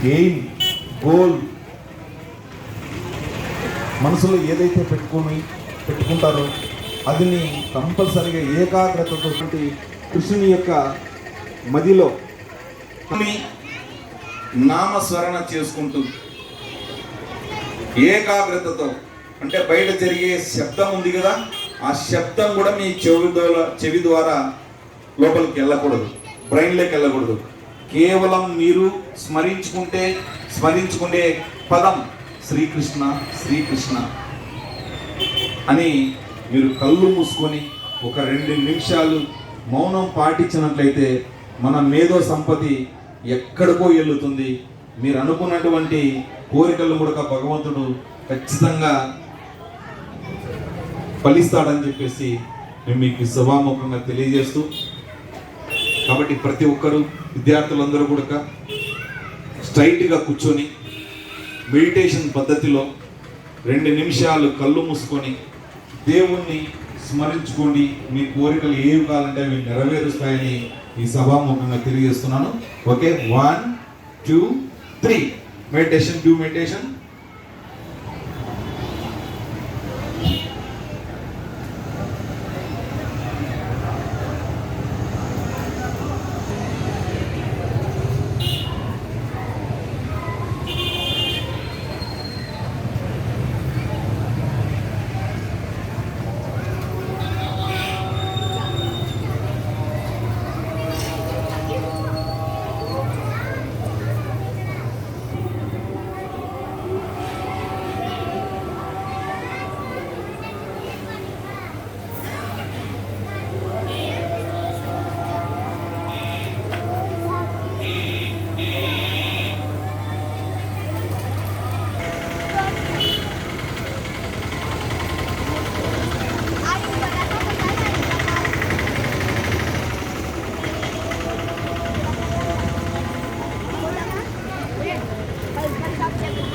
Aim, goal, మనసులో ఏదైతే పెట్టుకుంటారో అది కంపల్సరిగా ఏకాగ్రతతో కృష్ణుని యొక్క మదిలో నామస్మరణ చేసుకుంటూ ఏకాగ్రతతో, అంటే బయట జరిగే శబ్దం ఉంది కదా, ఆ శబ్దం కూడా మీ చెవి ద్వారా లోపలికి వెళ్ళకూడదు, బ్రెయిన్లోకి వెళ్ళకూడదు. కేవలం మీరు స్మరించుకుంటే పదం శ్రీకృష్ణ శ్రీకృష్ణ అని మీరు కళ్ళు మూసుకొని ఒక 2 నిమిషాలు మౌనం పాటించినట్లయితే మన మేధో సంపత్తి ఎక్కడికో వెళ్తుంది. మీరు అనుకున్నటువంటి కోరికలను కూడా భగవంతుడు ఖచ్చితంగా ఫలిస్తాడని చెప్పేసి మేము మీకు సభాముఖంగా తెలియజేస్తూ, కాబట్టి ప్రతి ఒక్కరు విద్యార్థులందరూ కూడా స్ట్రైట్గా కూర్చొని మెడిటేషన్ పద్ధతిలో 2 నిమిషాలు కళ్ళు మూసుకొని దేవుణ్ణి స్మరించుకోండి. మీ కోరికలు ఏవి కావాలంటే అవి నెరవేరుస్తాయని ఈ సభాముఖంగా తెలియజేస్తున్నాను. Okay, 1 2 3 meditation, do meditation.